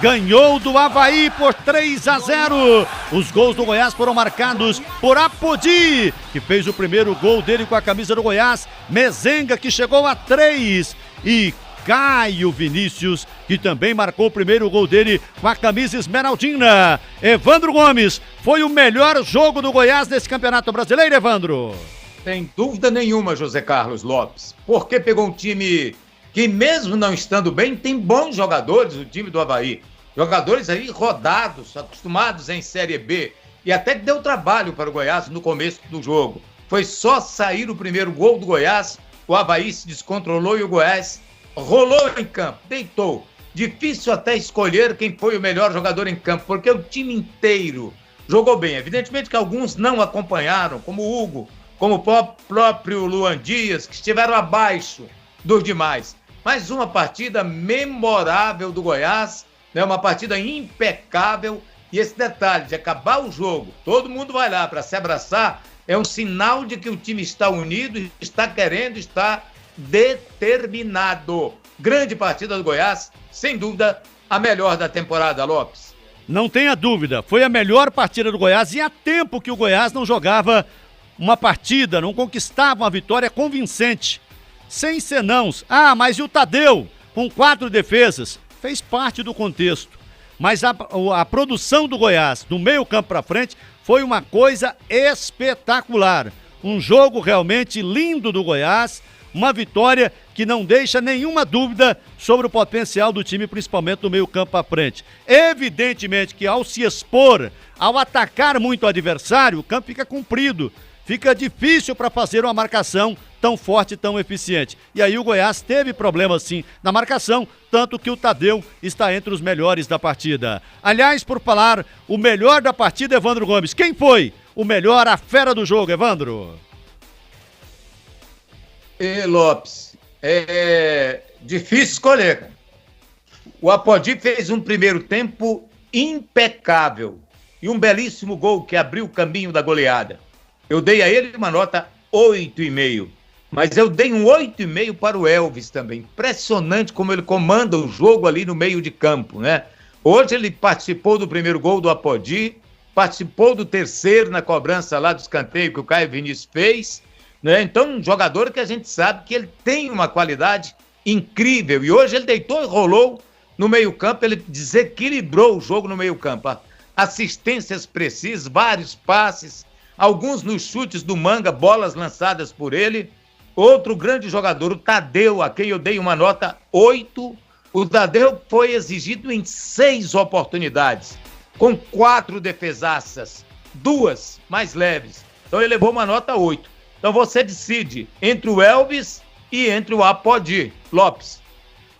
ganhou do Avaí por 3-0. Os gols do Goiás foram marcados por Apodi, que fez o primeiro gol dele com a camisa do Goiás, Mezenga, que chegou a 3, e Caio Vinícius, que também marcou o primeiro gol dele com a camisa esmeraldina. Evandro Gomes, foi o melhor jogo do Goiás nesse Campeonato Brasileiro, Evandro? Sem dúvida nenhuma, José Carlos Lopes, porque pegou um time que, mesmo não estando bem, tem bons jogadores, o time do Avaí. Jogadores aí rodados, acostumados em Série B, e até que deu trabalho para o Goiás no começo do jogo. Foi só sair o primeiro gol do Goiás, o Avaí se descontrolou e o Goiás rolou em campo, deitou. Difícil até escolher quem foi o melhor jogador em campo, porque o time inteiro jogou bem. Evidentemente que alguns não acompanharam, como o Hugo, como o próprio Luan Dias, que estiveram abaixo dos demais. Mas uma partida memorável do Goiás, né? Uma partida impecável. E esse detalhe de acabar o jogo, todo mundo vai lá para se abraçar, é um sinal de que o time está unido, está querendo, está determinado. Grande partida do Goiás, sem dúvida, a melhor da temporada, Lopes. Não tenha dúvida, foi a melhor partida do Goiás, e há tempo que o Goiás não jogava uma partida, não conquistava uma vitória convincente. Sem senãos. Ah, mas e o Tadeu, com 4 defesas? Fez parte do contexto. Mas a produção do Goiás, do meio campo para frente, foi uma coisa espetacular. Um jogo realmente lindo do Goiás, uma vitória que não deixa nenhuma dúvida sobre o potencial do time, principalmente do meio campo para frente. Evidentemente que ao se expor, ao atacar muito o adversário, o campo fica comprido. Fica difícil para fazer uma marcação tão forte e tão eficiente. E aí o Goiás teve problema sim na marcação, tanto que o Tadeu está entre os melhores da partida. Aliás, por falar o melhor da partida, Evandro Gomes, quem foi o melhor, a fera do jogo, Evandro? Lopes, é difícil escolher, cara. O Apodi fez um primeiro tempo impecável e um belíssimo gol que abriu o caminho da goleada. Eu dei a ele uma nota 8,5, mas eu dei um 8,5 para o Elvis também. Impressionante como ele comanda o jogo ali no meio de campo, né? Hoje ele participou do primeiro gol do Apodi, participou do terceiro na cobrança lá do escanteio que o Caio Vinícius fez, né? Então, um jogador que a gente sabe que ele tem uma qualidade incrível, e hoje ele deitou e rolou no meio-campo, ele desequilibrou o jogo no meio-campo. Assistências precisas, vários passes, alguns nos chutes do Manga, bolas lançadas por ele. Outro grande jogador, o Tadeu, a quem eu dei uma nota 8. O Tadeu foi exigido em 6 oportunidades, com 4 defesaças, 2 mais leves. Então ele levou uma nota 8. Então você decide entre o Elvis e entre o Apodi, Lopes.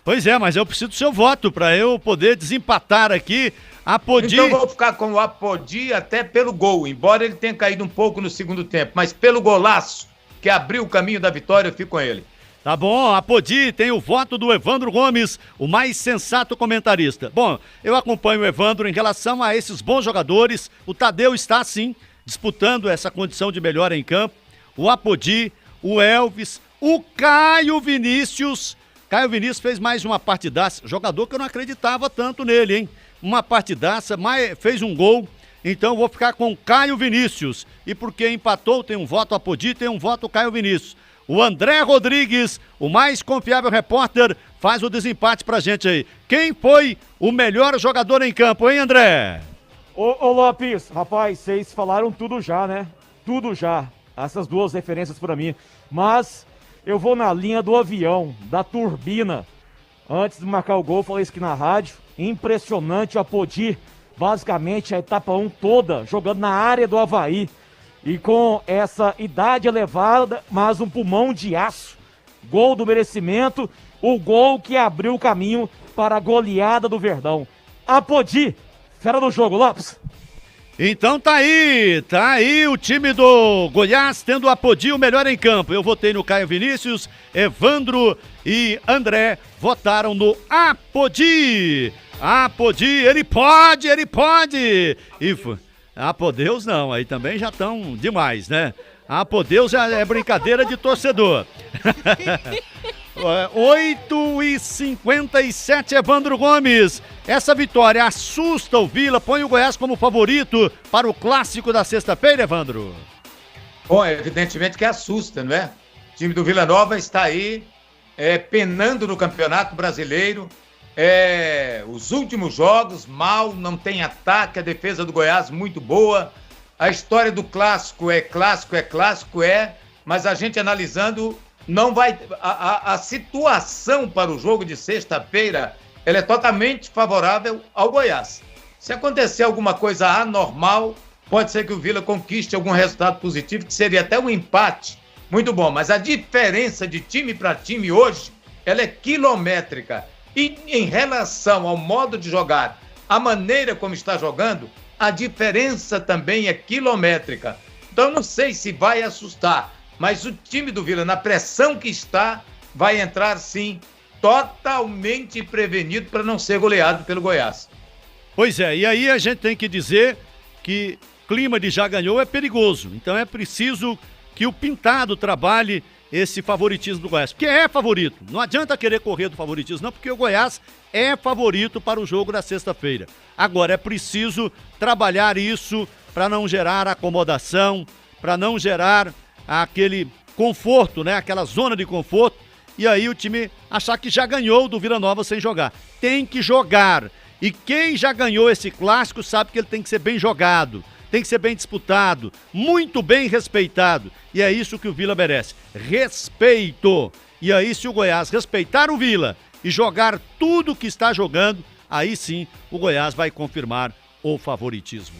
Pois é, mas eu preciso do seu voto para eu poder desempatar aqui. Apodi... Então eu vou ficar com o Apodi até pelo gol, embora ele tenha caído um pouco no segundo tempo, mas pelo golaço que abriu o caminho da vitória, eu fico com ele. Tá bom, Apodi tem o voto do Evandro Gomes, o mais sensato comentarista. Bom, eu acompanho o Evandro em relação a esses bons jogadores. O Tadeu está, sim, disputando essa condição de melhora em campo. O Apodi, o Elvis, o Caio Vinícius. Caio Vinícius fez mais uma partidaça, jogador que eu não acreditava tanto nele, hein? Uma partidaça, fez um gol, então eu vou ficar com o Caio Vinícius. E porque empatou, tem um voto Apodi, tem um voto Caio Vinícius. O André Rodrigues, o mais confiável repórter, faz o desempate pra gente aí. Quem foi o melhor jogador em campo, hein, André? Ô Lopes, rapaz, vocês falaram tudo já, né? Tudo já. Essas duas referências pra mim. Mas eu vou na linha do avião, da turbina. Antes de marcar o gol, falei isso aqui na rádio. Impressionante o Apodi, basicamente a etapa 1 toda, jogando na área do Avaí. E com essa idade elevada, mas um pulmão de aço. Gol do merecimento, o gol que abriu o caminho para a goleada do Verdão. Apodi, fera do jogo, Lopes. Então tá aí o time do Goiás tendo o Apodi o melhor em campo. Eu votei no Caio Vinícius, Evandro e André votaram no Apodi. Apodi, ele pode! E Apodeus não, aí também já estão demais, né? Apodeus já é brincadeira de torcedor. 8h57, Evandro Gomes. Essa vitória assusta o Vila, põe o Goiás como favorito para o clássico da sexta-feira, Evandro? Bom, evidentemente que assusta, não é? O time do Vila Nova está aí penando no Campeonato Brasileiro. Os últimos jogos, mal, não tem ataque, a defesa do Goiás muito boa. A história do clássico, mas a gente analisando, não vai. A situação para o jogo de sexta-feira, ela é totalmente favorável ao Goiás. Se acontecer alguma coisa anormal, pode ser que o Vila conquiste algum resultado positivo, que seria até um empate muito bom. Mas a diferença de time para time hoje, ela é quilométrica. E em relação ao modo de jogar, a maneira como está jogando, a diferença também é quilométrica. Então, não sei se vai assustar, mas o time do Vila, na pressão que está, vai entrar, sim, totalmente prevenido para não ser goleado pelo Goiás. Pois é, e aí a gente tem que dizer que clima de já ganhou é perigoso. Então é preciso que o Pintado trabalhe esse favoritismo do Goiás, porque é favorito. Não adianta querer correr do favoritismo, não, porque o Goiás é favorito para o jogo da sexta-feira. Agora, é preciso trabalhar isso para não gerar acomodação, para não gerar aquele conforto, né? Aquela zona de conforto, e aí o time achar que já ganhou do Vila Nova sem jogar. Tem que jogar. E quem já ganhou esse clássico sabe que ele tem que ser bem jogado, tem que ser bem disputado, muito bem respeitado. E é isso que o Vila merece. Respeito. E aí, se o Goiás respeitar o Vila e jogar tudo que está jogando, aí sim o Goiás vai confirmar o favoritismo.